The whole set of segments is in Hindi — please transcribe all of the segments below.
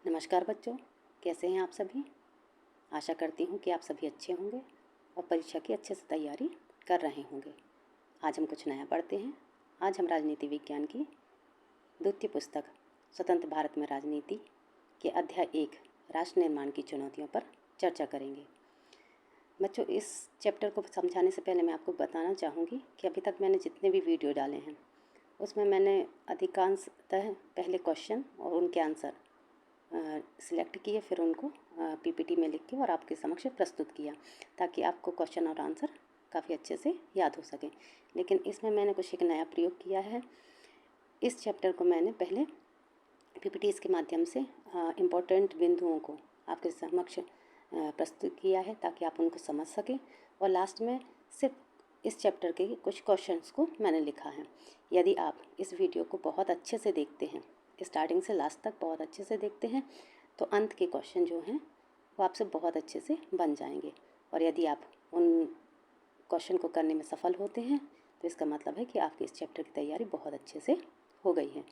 नमस्कार बच्चों, कैसे हैं आप सभी। आशा करती हूँ कि आप सभी अच्छे होंगे और परीक्षा की अच्छे से तैयारी कर रहे होंगे। आज हम कुछ नया पढ़ते हैं। आज हम राजनीति विज्ञान की द्वितीय पुस्तक स्वतंत्र भारत में राजनीति के अध्याय 1 राष्ट्र निर्माण की चुनौतियों पर चर्चा करेंगे। बच्चों, इस चैप्टर को समझाने से पहले मैं आपको बताना चाहूँगी कि अभी तक मैंने जितने भी वीडियो डाले हैं उसमें मैंने अधिकांशतः पहले क्वेश्चन और उनके आंसर सिलेक्ट किए, फिर उनको पीपीटी में लिख के और आपके समक्ष प्रस्तुत किया ताकि आपको क्वेश्चन और आंसर काफ़ी अच्छे से याद हो सके। लेकिन इसमें मैंने कुछ एक नया प्रयोग किया है। इस चैप्टर को मैंने पहले पीपीटीज के माध्यम से इम्पोर्टेंट बिंदुओं को आपके समक्ष प्रस्तुत किया है ताकि आप उनको समझ सकें, और लास्ट में सिर्फ इस चैप्टर के कुछ क्वेश्चंस को मैंने लिखा है। यदि आप इस वीडियो को बहुत अच्छे से देखते हैं, स्टार्टिंग से लास्ट तक बहुत अच्छे से देखते हैं, तो अंत के क्वेश्चन जो हैं वो आपसे बहुत अच्छे से बन जाएंगे। और यदि आप उन क्वेश्चन को करने में सफल होते हैं तो इसका मतलब है कि आपकी इस चैप्टर की तैयारी बहुत अच्छे से हो गई है।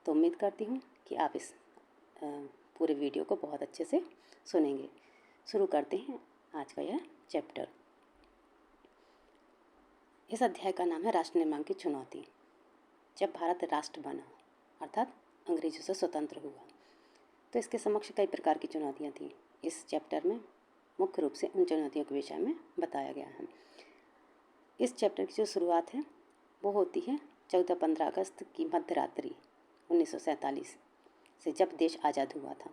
तो उम्मीद करती हूँ कि आप इस पूरे वीडियो को बहुत अच्छे से सुनेंगे। शुरू करते हैं आज का यह चैप्टर। इस अध्याय का नाम है राष्ट्र निर्माण की चुनौती। जब भारत राष्ट्र बना अर्थात अंग्रेजों से स्वतंत्र हुआ तो इसके समक्ष कई प्रकार की चुनौतियाँ थीं। इस चैप्टर में मुख्य रूप से उन चुनौतियों के विषय में बताया गया है। इस चैप्टर की जो शुरुआत है वो होती है 14-15 अगस्त की मध्य रात्रि 1947 से, जब देश आज़ाद हुआ था।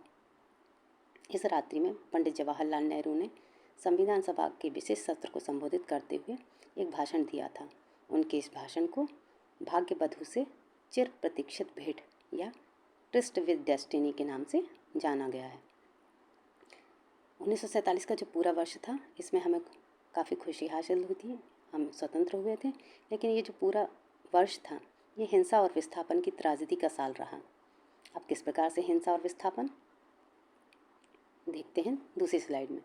इस रात्रि में पंडित जवाहरलाल नेहरू ने संविधान सभा के विशेष सत्र को संबोधित करते हुए एक भाषण दिया था। उनके इस भाषण को भाग्य बधू से चिर प्रतीक्षित भेंट या ट्रिस्ट विद डेस्टिनी के नाम से जाना गया है। 1947 का जो पूरा वर्ष था इसमें हमें काफ़ी खुशी हासिल हुई थी, हम स्वतंत्र हुए थे। लेकिन ये जो पूरा वर्ष था ये हिंसा और विस्थापन की त्रासदी का साल रहा। अब किस प्रकार से हिंसा और विस्थापन देखते हैं दूसरी स्लाइड में।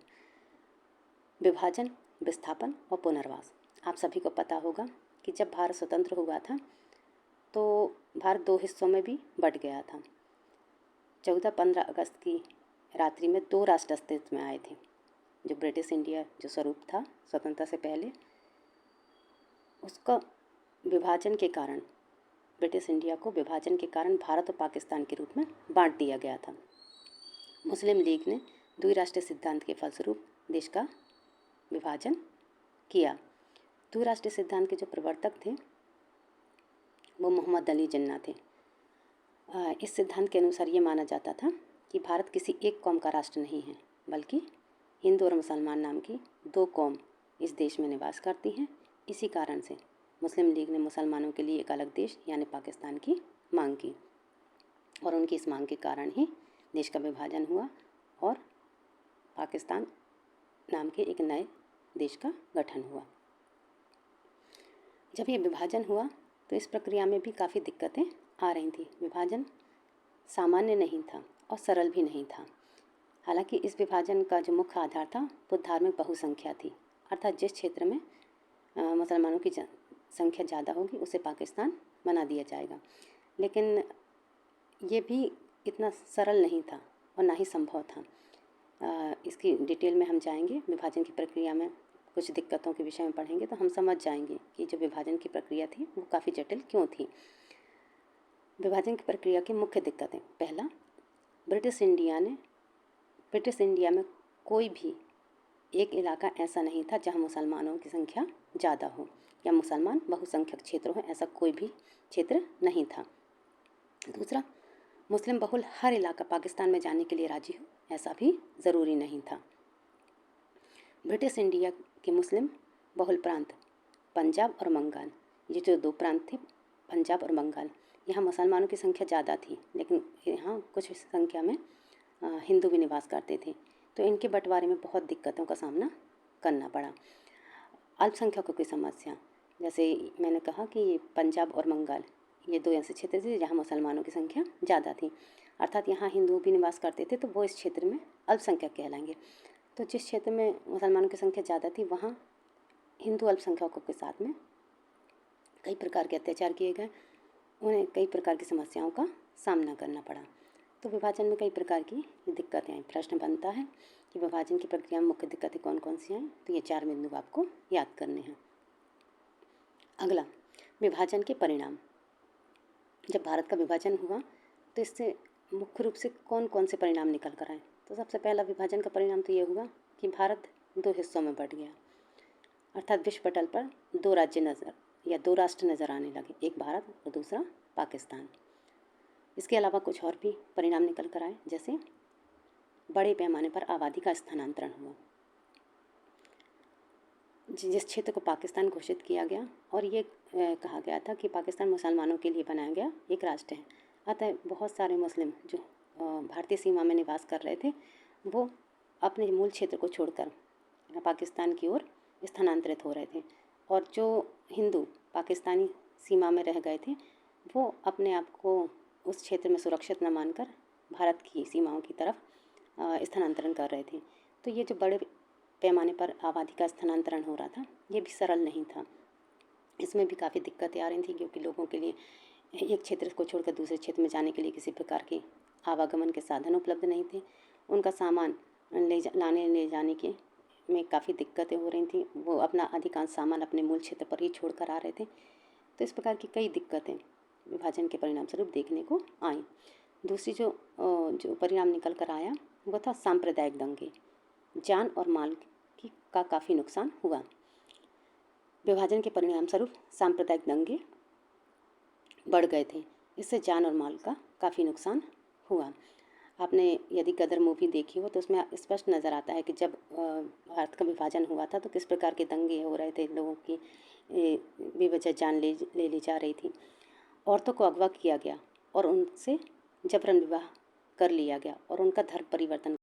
विभाजन, विस्थापन और पुनर्वास। आप सभी को पता होगा कि जब भारत स्वतंत्र हुआ था तो भारत 2 हिस्सों में भी बंट गया था। 14-15 अगस्त की रात्रि में 2 राष्ट्र अस्तित्व में आए थे। जो ब्रिटिश इंडिया जो स्वरूप था स्वतंत्रता से पहले, उसका विभाजन के कारण, ब्रिटिश इंडिया को विभाजन के कारण भारत और पाकिस्तान के रूप में बांट दिया गया था। मुस्लिम लीग ने द्विराष्ट्रीय सिद्धांत के फलस्वरूप देश का विभाजन किया। द्विराष्ट्रीय सिद्धांत के जो प्रवर्तक थे वो मोहम्मद अली जिन्ना थे। इस सिद्धांत के अनुसार ये माना जाता था कि भारत किसी एक कौम का राष्ट्र नहीं है, बल्कि हिंदू और मुसलमान नाम की 2 कौम इस देश में निवास करती हैं। इसी कारण से मुस्लिम लीग ने मुसलमानों के लिए एक अलग देश यानी पाकिस्तान की मांग की, और उनकी इस मांग के कारण ही देश का विभाजन हुआ और पाकिस्तान नाम के एक नए देश का गठन हुआ। जब ये विभाजन हुआ तो इस प्रक्रिया में भी काफ़ी दिक्कतें आ रही थी। विभाजन सामान्य नहीं था और सरल भी नहीं था। हालांकि इस विभाजन का जो मुख्य आधार था वो धार्मिक बहुसंख्या थी, अर्थात जिस क्षेत्र में मुसलमानों की संख्या ज़्यादा होगी उसे पाकिस्तान बना दिया जाएगा। लेकिन ये भी इतना सरल नहीं था और ना ही संभव था। इसकी डिटेल में हम जाएंगे। विभाजन की प्रक्रिया में कुछ दिक्कतों के विषय में पढ़ेंगे तो हम समझ जाएंगे कि जो विभाजन की प्रक्रिया थी वो काफ़ी जटिल क्यों थी। विभाजन की प्रक्रिया की मुख्य दिक्कतें। पहला, ब्रिटिश इंडिया में कोई भी एक इलाका ऐसा नहीं था जहां मुसलमानों की संख्या ज़्यादा हो या मुसलमान बहुसंख्यक क्षेत्र हो, ऐसा कोई भी क्षेत्र नहीं था। दूसरा, मुस्लिम बहुल हर इलाका पाकिस्तान में जाने के लिए राजी हो, ऐसा भी ज़रूरी नहीं था। ब्रिटिश इंडिया के मुस्लिम बहुल प्रांत पंजाब और बंगाल, ये जो 2 प्रांत थे पंजाब और बंगाल, यहाँ मुसलमानों की संख्या ज़्यादा थी, लेकिन यहाँ कुछ संख्या में हिंदू भी निवास करते थे। तो इनके बंटवारे में बहुत दिक्कतों का सामना करना पड़ा। अल्पसंख्यकों की समस्या, जैसे मैंने कहा कि ये पंजाब और बंगाल ये 2 ऐसे क्षेत्र थे जहाँ मुसलमानों की संख्या ज़्यादा थी, अर्थात यहाँ हिंदू भी निवास करते थे तो वो इस क्षेत्र में अल्पसंख्यक कहलाएंगे। तो जिस क्षेत्र में मुसलमानों की संख्या ज़्यादा थी वहाँ हिंदू अल्पसंख्यकों के साथ में कई प्रकार के अत्याचार किए गए, उन्हें कई प्रकार की समस्याओं का सामना करना पड़ा। तो विभाजन में कई प्रकार की दिक्कतें हैं। प्रश्न बनता है कि विभाजन की प्रक्रिया में मुख्य दिक्कतें कौन कौन सी हैं, तो ये 4 बिंदु आपको याद करने हैं। अगला, विभाजन के परिणाम। जब भारत का विभाजन हुआ तो इससे मुख्य रूप से कौन कौन से परिणाम निकल कर आए। तो सबसे पहला विभाजन का परिणाम तो ये हुआ कि भारत 2 हिस्सों में बँट गया, अर्थात विश्व पटल पर 2 राज्य नज़र या 2 राष्ट्र नज़र आने लगे, एक भारत और दूसरा पाकिस्तान। इसके अलावा कुछ और भी परिणाम निकल कर आए, जैसे बड़े पैमाने पर आबादी का स्थानांतरण हुआ। जिस क्षेत्र को पाकिस्तान घोषित किया गया और ये कहा गया था कि पाकिस्तान मुसलमानों के लिए बनाया गया एक राष्ट्र है, अतः बहुत सारे मुस्लिम जो भारतीय सीमा में निवास कर रहे थे वो अपने मूल क्षेत्र को छोड़कर पाकिस्तान की ओर स्थानांतरित हो रहे थे, और जो हिंदू पाकिस्तानी सीमा में रह गए थे वो अपने आप को उस क्षेत्र में सुरक्षित न मानकर भारत की सीमाओं की तरफ स्थानांतरण कर रहे थे। तो ये जो बड़े पैमाने पर आबादी का स्थानांतरण हो रहा था ये भी सरल नहीं था। इसमें भी काफ़ी दिक्कतें आ रही थी, क्योंकि लोगों के लिए एक क्षेत्र को छोड़कर दूसरे क्षेत्र में जाने के लिए किसी प्रकार के आवागमन के साधन उपलब्ध नहीं थे। उनका सामान लाने ले जाने के में काफ़ी दिक्कतें हो रही थी। वो अपना अधिकांश सामान अपने मूल क्षेत्र पर ही छोड़ कर आ रहे थे। तो इस प्रकार की कई दिक्कतें विभाजन के परिणाम स्वरूप देखने को आई। दूसरी जो परिणाम निकल कर आया वो था सांप्रदायिक दंगे। जान और माल का काफ़ी नुकसान हुआ। विभाजन के परिणाम स्वरूप सांप्रदायिक दंगे बढ़ गए थे, इससे जान और माल का काफ़ी नुकसान हुआ। आपने यदि गदर मूवी देखी हो तो उसमें स्पष्ट नज़र आता है कि जब भारत का विभाजन हुआ था तो किस प्रकार के दंगे हो रहे थे, लोगों की बेवजह जान ले ली जा रही थी। औरतों को अगवा किया गया और उनसे जबरन विवाह कर लिया गया और उनका धर्म परिवर्तन